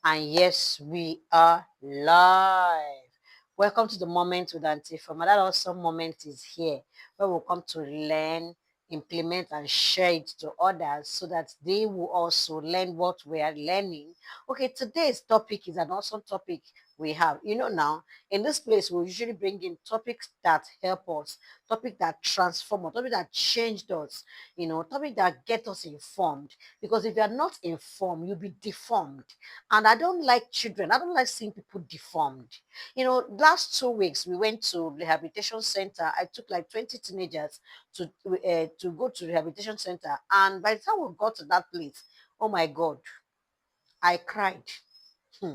And yes, we are live. Welcome to the moment with Auntie Fama. That awesome moment is here where we'll come to learn, implement, and share it to others so that they will also learn what we are learning. Okay, today's topic is an awesome topic we have. Now in this place, we usually bring in topics that help us, topic that transform us, topic that changed us, topic that get us informed. Because if you are not informed, you'll be deformed. And I don't like children. I don't like seeing people deformed. Last 2 weeks we went to rehabilitation center. I took like 20 teenagers to go to rehabilitation center. And by the time we got to that place, oh my God, I cried. Hmm.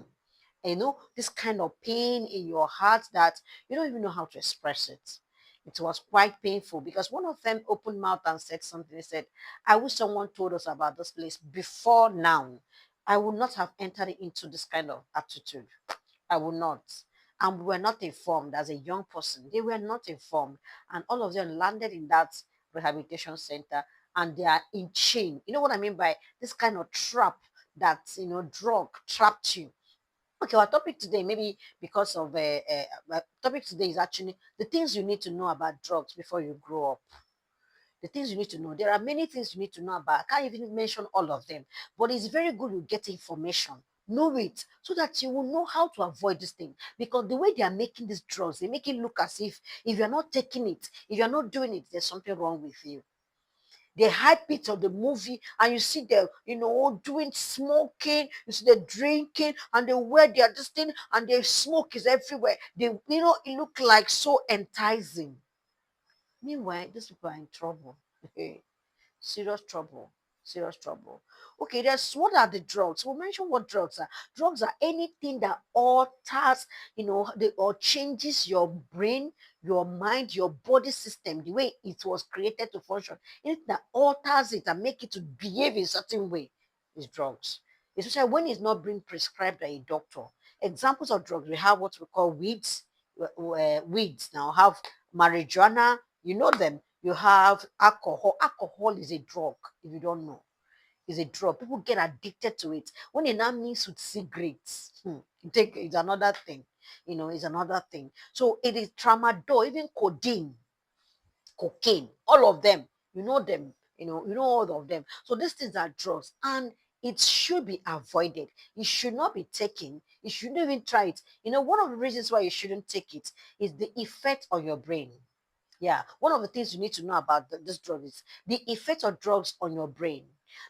This kind of pain in your heart that you don't even know how to express it. It was quite painful because one of them opened mouth and said something. He said, I wish someone told us about this place before now. I would not have entered into this kind of attitude. I will not. And we were not informed as a young person. They were not informed. And all of them landed in that rehabilitation center and they are in chain. You know what I mean by this kind of trap that, drug trapped you. Okay, our topic today, maybe because of my topic today is actually the things you need to know about drugs before you grow up. The things you need to know. There are many things you need to know about. I can't even mention all of them, but it's very good you get information. Know it so that you will know how to avoid this thing. Because the way they are making these drugs, they make it look as if you're not taking it, if you're not doing it, there's something wrong with you. They hype it on the movie and you see them, doing smoking, you see them drinking and they wear their this thing and their smoke is everywhere. It look like so enticing. Meanwhile, these people are in trouble. Serious trouble. Serious trouble. Okay, there's what are the drugs? We'll mention what drugs are. Drugs are anything that alters, or changes your brain, your mind, your body system, the way it was created to function. Anything that alters it and make it to behave in a certain way is drugs. Especially when it's not being prescribed by a doctor. Examples of drugs, we have what we call weeds. Weeds now have marijuana, you know them. You have alcohol. Alcohol is a drug, if you don't know. It's a drug. People get addicted to it. When it now mix with cigarettes, it's another thing. It's another thing. So it is tramadol, even cocaine, all of them. You know them. You know all of them. So these things are drugs, and it should be avoided. It should not be taken. You shouldn't even try it. One of the reasons why you shouldn't take it is the effect on your brain. Yeah, one of the things you need to know about this drug is the effect of drugs on your brain.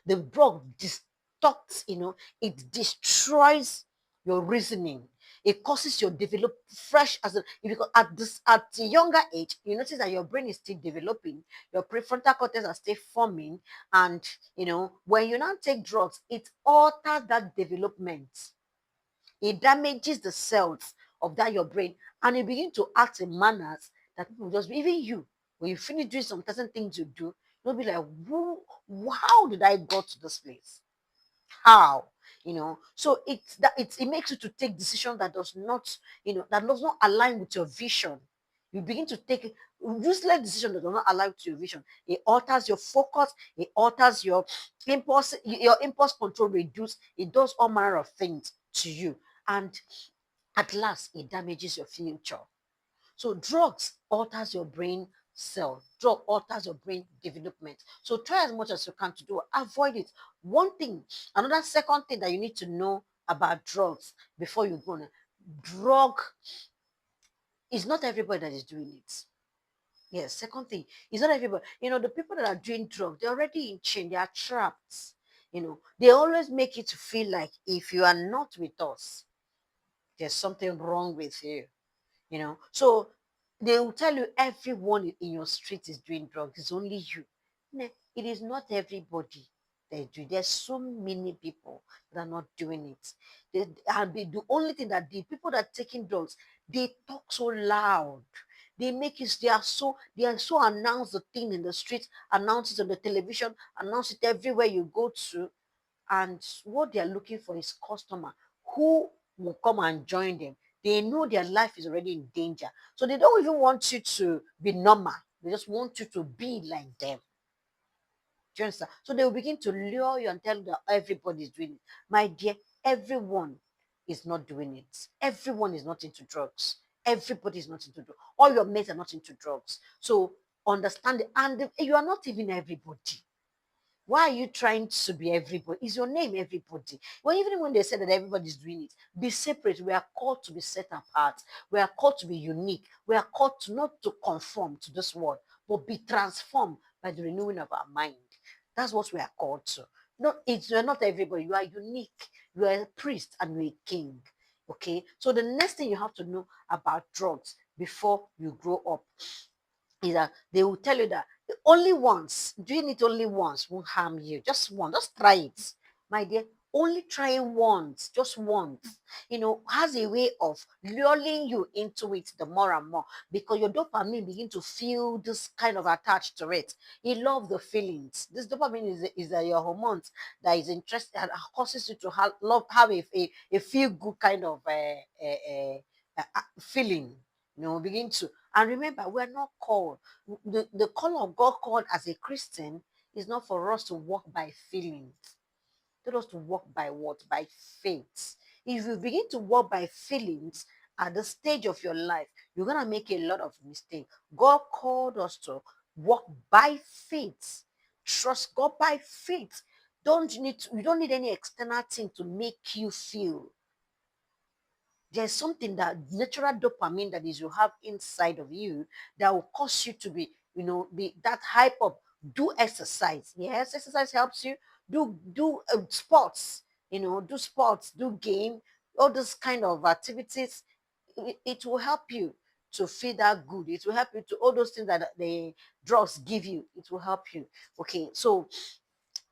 The drug distorts, it destroys your reasoning. It causes your develop fresh as a because at a younger age, you notice that your brain is still developing, your prefrontal cortex are still forming, and when you now take drugs, it alters that development. It damages the cells of that your brain, and you begin to act in manners that people just even you when you finish doing some certain things you do, you'll be like, who, how did I go to this place? How? So it makes you to take decisions that does not, that does not align with your vision. You begin to take useless decision that does not align with your vision. It alters your focus, it alters your impulse control reduce, it does all manner of things to you. And at last it damages your future. So drugs alters your brain cell. Drug alters your brain development. So try as much as you can to do it. Avoid it. One thing, another second thing that you need to know about drugs before you go on. Drug is not everybody that is doing it. Yes, second thing, it's not everybody. The people that are doing drugs, they're already in chain, they are trapped. They always make it to feel like if you are not with us, there's something wrong with you. So they will tell you everyone in your street is doing drugs. It's only you. It is not everybody they do. There's so many people that are not doing it. The only thing that the people that are taking drugs, they talk so loud. They are so announce the thing in the street, announce it on the television, announce it everywhere you go to, and what they are looking for is customer who will come and join them. They know their life is already in danger, so they don't even want you to be normal. They just want you to be like them. Do you understand? So they will begin to lure you and tell you that everybody is doing it. My dear, everyone is not doing it. Everyone is not into drugs. Everybody is not into drugs. All your mates are not into drugs. So understand it. And you are not even everybody. Why are you trying to be everybody? Is your name everybody? Well, even when they say that everybody's doing it, be separate. We are called to be set apart. We are called to be unique. We are called to not to conform to this world, but be transformed by the renewing of our mind. That's what we are called to. Not it's you're not everybody. You are unique. You are a priest and you're a king. Okay. So the next thing you have to know about drugs before you grow up is that they will tell you that only once, doing it only once won't harm you. Just once, just try it, my dear. Only trying once, just once, has a way of lulling you into it the more and more because your dopamine begin to feel this kind of attached to it. You love the feelings. This dopamine is your hormones that is interested that causes you to have a feel good kind of feeling. Begin to and remember, we're not called. The call of God called as a Christian is not for us to walk by feelings. Let us to walk by what? By faith. If you begin to walk by feelings at the stage of your life, you're gonna make a lot of mistakes. God called us to walk by faith. Trust God by faith. You don't need any external thing to make you feel there's something that natural dopamine that is you have inside of you that will cause you to be that hype up. Do exercise. Yes, exercise helps you. Do sports. Do sports, do game, all those kind of activities. It will help you to feel that good. It will help you to all those things that the drugs give you. It will help you. Okay, so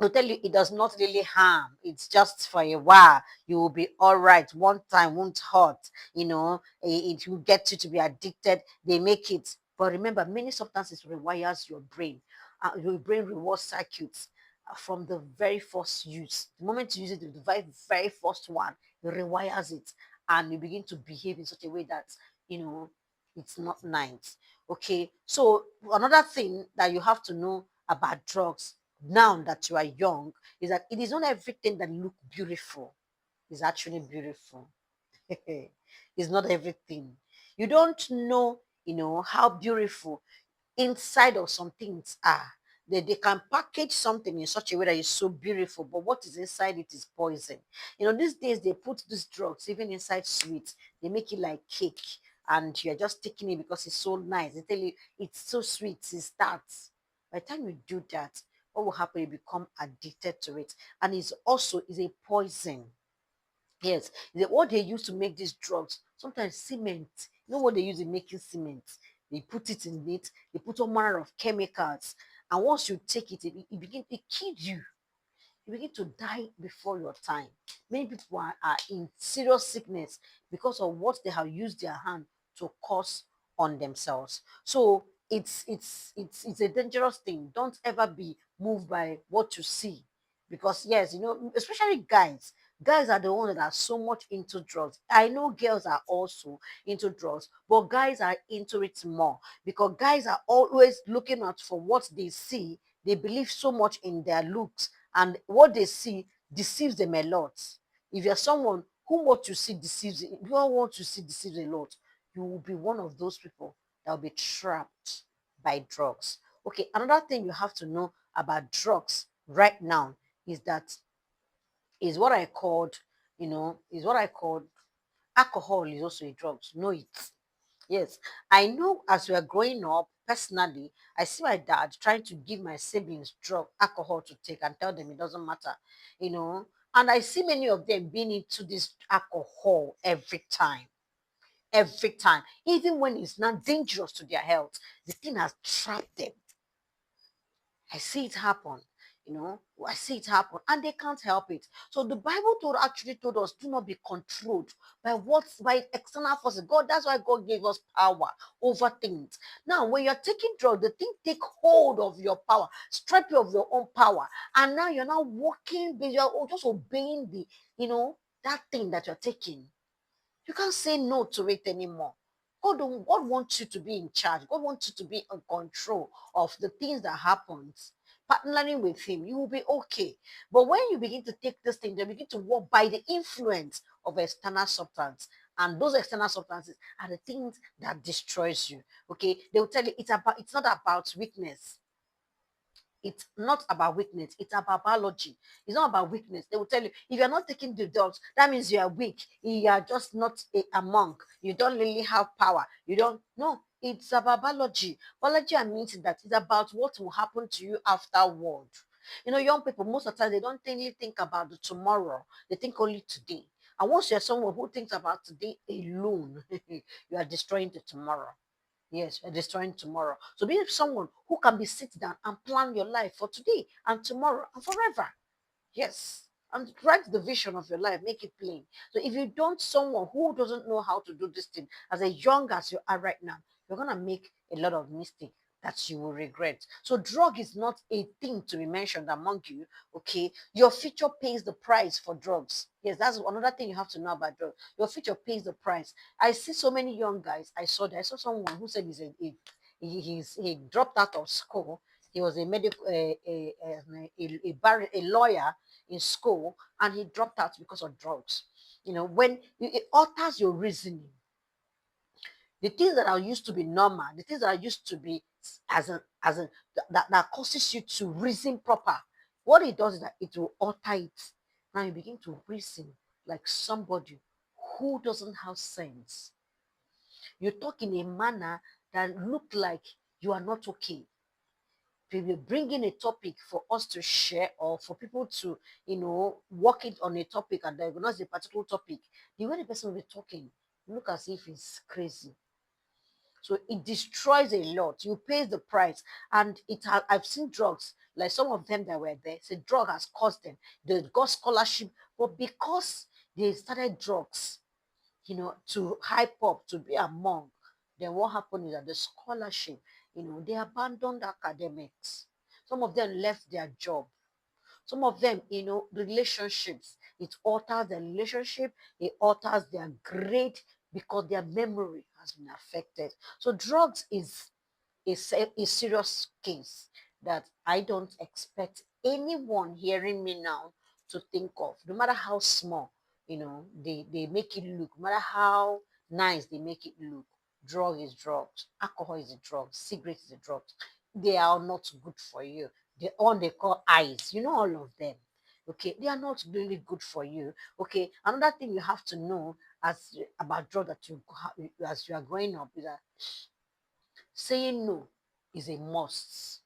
I'll tell you, it does not really harm. It's just for a while. You will be all right. One time won't hurt. It will get you to be addicted. They make it. But remember, many substances rewires your brain. Your brain reward circuits from the very first use. The moment you use it, the very first one, it rewires it. And you begin to behave in such a way that, you know, it's not nice. Okay. So another thing that you have to know about drugs now that you are young is that it is not everything that look beautiful is actually beautiful. It's not everything. You don't know, how beautiful inside of some things are. They can package something in such a way that is so beautiful, but what is inside it is poison. These days they put these drugs even inside sweets. They make it like cake, and you're just taking it because it's so nice. They tell you it's so sweet, it starts. By the time you do that, what will happen? You become addicted to it, and it's also is a poison. Yes, what they use to make these drugs, sometimes cement. You know what they use in making cement? They put it in it, they put all manner of chemicals. And once you take it, it kills you. You begin to die before your time. Many people are in serious sickness because of what they have used their hand to cause on themselves. So it's a dangerous thing. Don't ever be moved by what you see. Because yes, especially guys are the ones that are so much into drugs. I know girls are also into drugs, but guys are into it more because guys are always looking out for what they see. They believe so much in their looks, and what they see deceives them a lot. If you're someone who what you see deceives, if you what you see deceives a lot, you will be one of those people that will be trapped by drugs. Okay, another thing you have to know about drugs right now is that is what I called, is what I called alcohol is also a drug. Know it. Yes, I know as we are growing up, personally, I see my dad trying to give my siblings drug, alcohol to take and tell them it doesn't matter, you know. And I see many of them being into this alcohol every time, even when it's not dangerous to their health. The thing has trapped them. I see it happen. I see it happen, and they can't help it. So the Bible actually told us, do not be controlled by external forces. God, that's why God gave us power over things. Now, when you're taking drugs, the thing take hold of your power, strip you of your own power, and now you're not walking, you're just obeying that thing that you're taking. You can't say no to it anymore. God wants you to be in charge. God wants you to be in control of the things that happens. partnering with him, you will be okay. But when you begin to take this thing, they begin to walk by the influence of external substance. And those external substances are the things that destroys you. Okay, they will tell you it's not about weakness. It's not about weakness. It's about biology. It's not about weakness. They will tell you if you're not taking the drugs, that means you are weak. You are just not a monk. You don't really have power. You don't. No, it's about biology. Biology means that it's about what will happen to you afterward. Young people, most of the time, they don't really think about the tomorrow. They think only today. And once you're someone who thinks about today alone, you are destroying the tomorrow. Yes, you're destroying tomorrow. So be someone who can be sit down and plan your life for today and tomorrow and forever. Yes. And write the vision of your life, make it plain. So if you don't someone who doesn't know how to do this thing as a young as you are right now, you're gonna make a lot of mistakes that you will regret. So drug is not a thing to be mentioned among you. Okay. Your future pays the price for drugs. Yes, that's another thing you have to know about drugs. Your future pays the price. I see so many young guys. I saw someone who said he dropped out of school. He was a medical a lawyer in school, and he dropped out because of drugs. When it alters your reasoning, the things that are used to be normal, the things that are used to be as a that causes you to reason proper, what it does is that it will alter it. Now you begin to reason like somebody who doesn't have sense. You talk in a manner that look like you are not okay. If you bring in a topic for us to share or for people to, work it on a topic and diagnose a particular topic, the way the person will be talking, look as if he's crazy. So it destroys a lot. You pay the price, and I've seen drugs like some of them that were there. So drug has caused them. They got scholarship, but because they started drugs, to hype up, to be a monk, then what happened is that the scholarship, they abandoned academics. Some of them left their job. Some of them, relationships, it alters their relationship, it alters their grade because their memory has been affected. So drugs is a serious case that I don't expect anyone hearing me now to think of, no matter how small, they make it look, no matter how nice they make it look. Drug is drugs, alcohol is a drug, cigarette is a drug. They are not good for you. The one they call eyes, all of them. Okay, they are not really good for you. Okay, another thing you have to know as about drug that as you are growing up is that saying no is a must.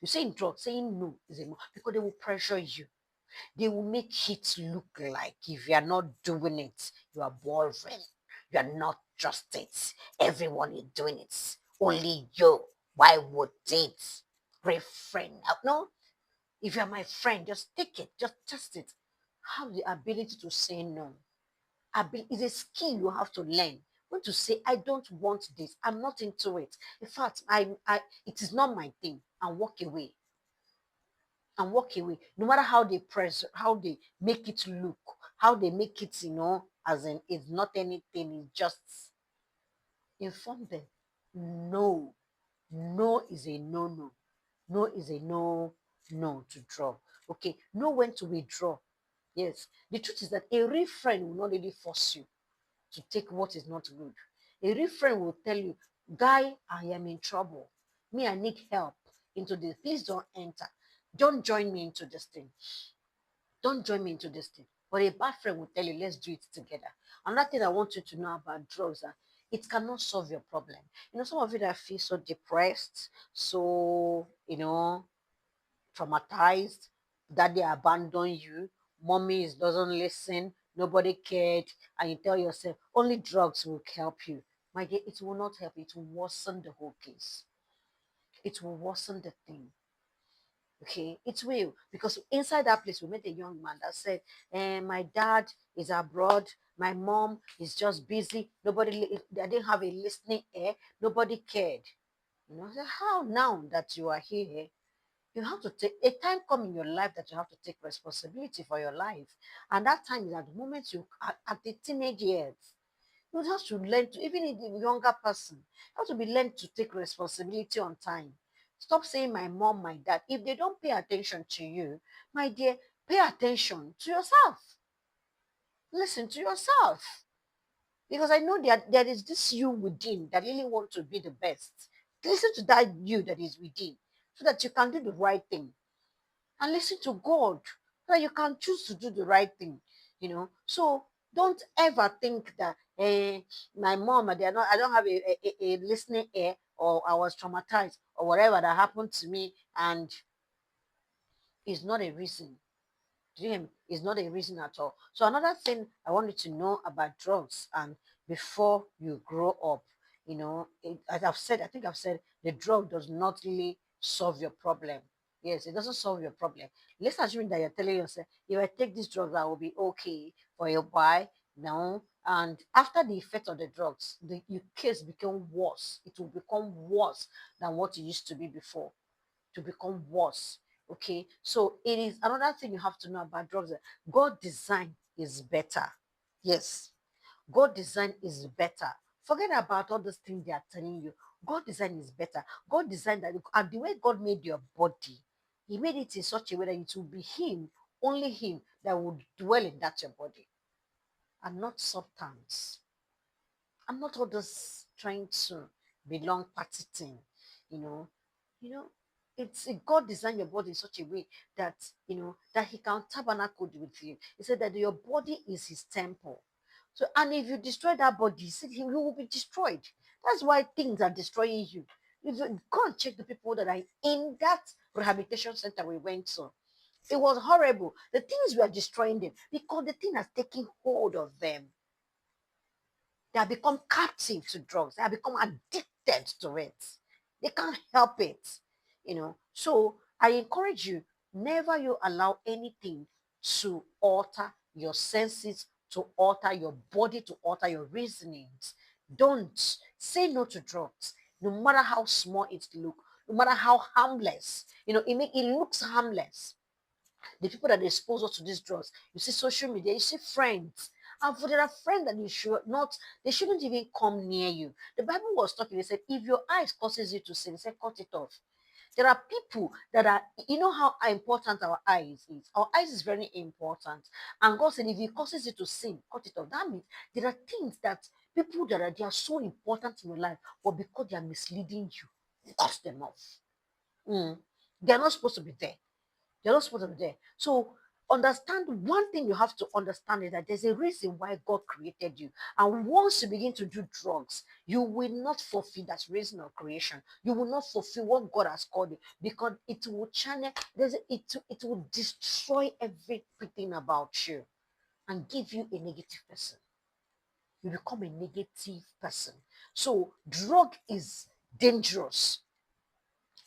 You say in drugs, saying no is a must because they will pressure you. They will make it look like if you are not doing it, you are boring. You are not just it. Everyone is doing it. Only you. Why would it? Great friend. No, if you are my friend, just take it. Just test it. Have the ability to say no. It's a skill you have to learn. When to say, I don't want this, I'm not into it. In fact, it is not my thing, and walk away. And walk away. No matter how they press, how they make it look, how they make it, as in it's not anything, it's just inform them. No, no is a no, no. No is a no, no to draw. Okay, know when to withdraw. Yes, the truth is that a real friend will not really force you to take what is not good. A real friend will tell you, Guy, I am in trouble. Me, I need help into this. Please don't enter. Don't join me into this thing. Don't join me into this thing. But a bad friend will tell you, let's do it together. Another thing I want you to know about drugs, it cannot solve your problem. Some of you that feel so depressed, so, traumatized, that they abandon you, mommy doesn't listen, nobody cared, and you tell yourself only drugs will help you. My dear, it will not help, it will worsen the whole case. It will worsen the thing. Okay, it will, because inside that place we met a young man that said, my dad is abroad, my mom is just busy, I didn't have a listening ear, nobody cared. I said, how now that you are here, you have to take a time come in your life that you have to take responsibility for your life. And that time is at the moment you are at the teenage years. You have to learn to, even if the younger person, you have to be learned to take responsibility on time. Stop saying my mom, my dad. If they don't pay attention to you, my dear, pay attention to yourself. Listen to yourself. Because I know that there is this you within that really want to be the best. Listen to that you that is within so that you can do the right thing. And listen to God so that you can choose to do the right thing. So don't ever think that my mom, they are not, I don't have a listening ear, or I was traumatized, or whatever that happened to me, and it's not a reason. Dream is not a reason at all. So another thing I want you to know about drugs, and before you grow up, as I've said, I think I've said the drug does not really solve your problem. Yes, it doesn't solve your problem. Let's assume that you're telling yourself, if I take this drug, I will be okay for a while. No, and after the effect of the drugs, your case become worse. It will become worse than what it used to be before, to become worse. Okay, so it is another thing you have to know about drugs. God design is better. Yes, God design is better. Forget about all those things they are telling you. God design is better. God designed that, and the way God made your body, He made it in such a way that it will be Him, only Him, that would dwell in that your body, and not substance. I'm not all this trying to belong party thing, you know. You know, it's God designed your body in such a way that that He can tabernacle with you. He said that your body is His temple. So, and if you destroy that body, He said you will be destroyed. That's why things are destroying you. If you go and check the people that are in that rehabilitation center we went to, it was horrible. The things were destroying them because the thing has taken hold of them. They have become captive to drugs. They have become addicted to it. They can't help it. So I encourage you, never you allow anything to alter your senses, to alter your body, to alter your reasonings. Don't say no to drugs, no matter how small it look, no matter how harmless. It looks harmless, the people that expose us to these drugs. You see social media, you see friends. And for there are friends that you should not, they shouldn't even come near you. The Bible was talking, they said, if your eyes causes you to sin, they said, cut it off. There are people that are, you know how important our eyes is. Our eyes is very important. And God said, if it causes you to sin, cut it off. That means there are things that people that are, they are so important in your life, but because they are misleading you, cut them off. They are not supposed to be there. You're not supposed to be there. So understand, one thing you have to understand is that there's a reason why God created you. And once you begin to do drugs, you will not fulfill that reason of creation. You will not fulfill what God has called you, because it will channel, it will destroy everything about you and give you a negative person. You become a negative person. So drug is dangerous.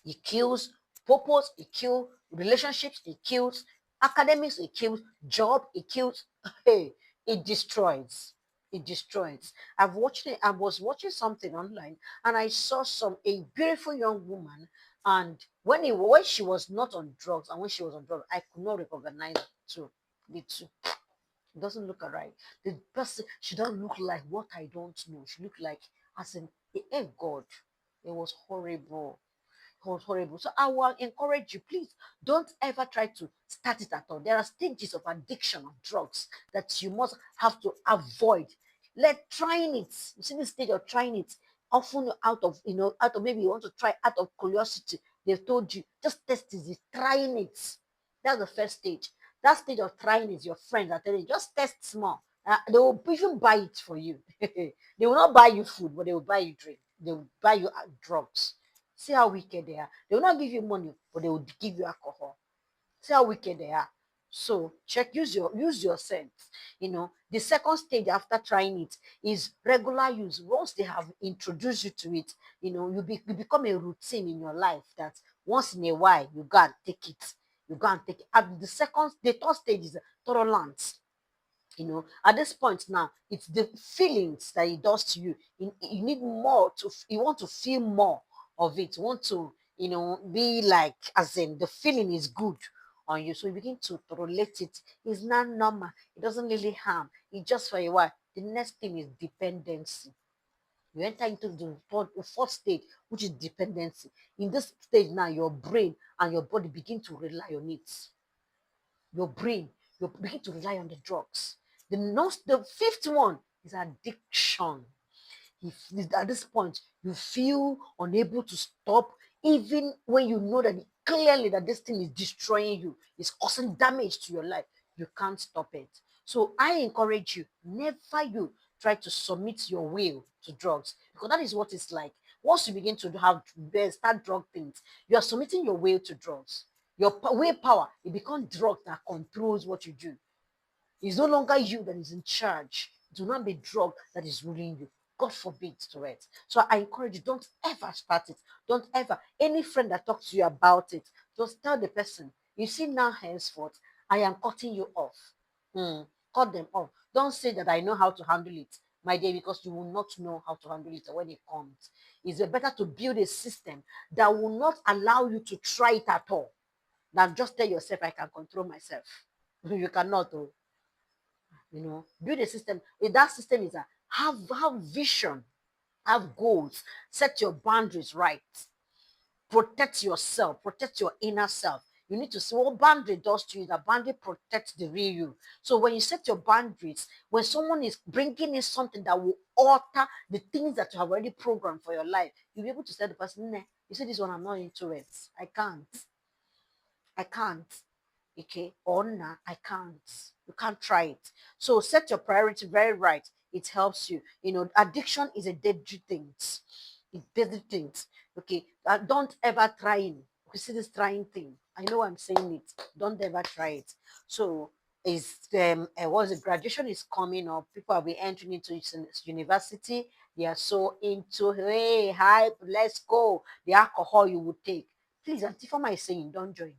It kills purpose, it kills relationships, it kills academics, it kills job, it kills, hey, it destroys. It destroys. I was watching something online, and I saw a beautiful young woman, and when she was not on drugs and when she was on drugs, I could not recognize the two. It doesn't look alright. The person, she don't look like what I don't know. She looked like, as in, God. It was horrible. Was horrible. So I will encourage you, please don't ever try to start it at all. There are stages of addiction of drugs that you must have to avoid. Let trying it. You see the stage of trying it, often out of maybe you want to try out of curiosity. They've told you just test it, trying it. That's the first stage. That stage of trying is your friends are telling you just test small. They will even buy it for you. They will not buy you food, but they will buy you drink. They will buy you drugs. See how wicked they are. They will not give you money, but they will give you alcohol. See how wicked they are. So check, use your sense. The second stage after trying it is regular use. Once they have introduced you to it, you become a routine in your life that once in a while you go and take it. You go and take it. At the third stage is tolerance. At this point now, it's the feelings that it does to you. You need more you want to feel more of it. You want to, be like, as in the feeling is good on you. So you begin to relate it. It's not normal. It doesn't really harm. It's just for a while. The next thing is dependency. You enter into the fourth stage, which is dependency. In this stage now, your brain and your body begin to rely on it. Your brain, you begin to rely on the drugs. The fifth one is addiction. If at this point you feel unable to stop, even when you know that clearly that this thing is destroying you, is causing damage to your life, you can't stop it. So I encourage you, never you try to submit your will to drugs, because that is what it's like. Once you begin to have start drug things, you are submitting your will to drugs. Your willpower, it becomes drug that controls what you do. It's no longer you that is in charge. Do not be drug that is ruling you. God forbid to it. So I encourage you, don't ever start it. Don't ever. Any friend that talks to you about it, just tell the person, you see now henceforth, I am cutting you off. Hmm. Cut them off. Don't say that I know how to handle it, my dear, because you will not know how to handle it when it comes. It's better to build a system that will not allow you to try it at all than just tell yourself, I can control myself. You cannot. Oh. Build a system. If that system is a have vision, have goals, set your boundaries right, protect yourself, protect your inner self. You need to see what boundary does to you. That boundary protects the real you. So when you set your boundaries, when someone is bringing in something that will alter the things that you have already programmed for your life, you'll be able to tell the person, nah, you see this one, I'm not into it. I can't. I can't. Okay, or nah, I can't. You can't try it. So set your priority very right. It helps you. Addiction is a deadly thing. It's deadly things. Okay, don't ever try it. You see this trying thing. I know I'm saying it. Don't ever try it. So is what's the graduation is coming up. People will be entering into university. They are so into, hey, hype, let's go. The alcohol you would take. Please, Antifama is saying, don't join.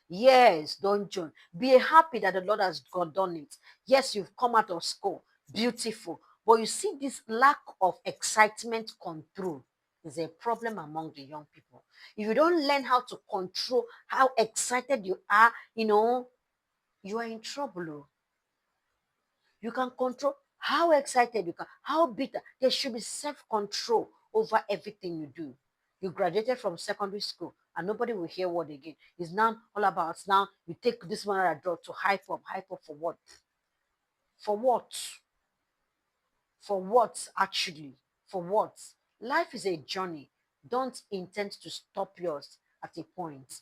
Yes, don't join. Be happy that the Lord has done it. Yes, you've come out of school. Beautiful. But you see, this lack of excitement control is a problem among the young people. If you don't learn how to control how excited you are, you are in trouble. Oh. You can control how excited you can, how bitter. There should be self-control over everything you do. You graduated from secondary school and nobody will hear word again. It's now all about now you take this one at draw to hype up for what? For what? For what actually? For what? Life is a journey. Don't intend to stop yours at a point.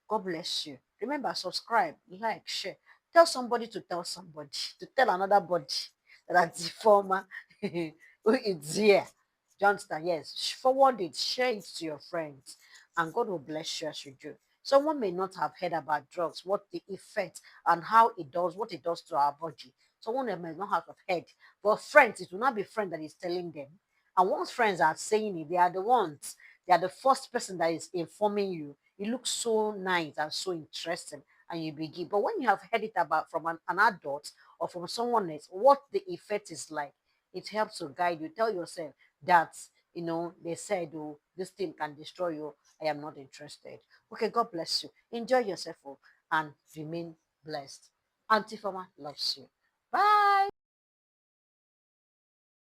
God bless you. Remember, subscribe, like, share. Tell somebody to tell somebody, to tell another body that the former who is here. Johnston, yes. Forward it, share it to your friends, and God will bless you as you do. Someone may not have heard about drugs, what the effect and how it does, what it does to our body. Someone may not have heard, but friends, it will not be friend that is telling them. And once friends are saying it, they are the ones, they are the first person that is informing you. It looks so nice and so interesting, and you begin. But when you have heard it about from an adult or from someone else, what the effect is like, it helps to guide you. Tell yourself that, they said, oh, this thing can destroy you. I am not interested. Okay, God bless you. Enjoy yourself, and remain blessed. Auntie Farmer loves you. Bye.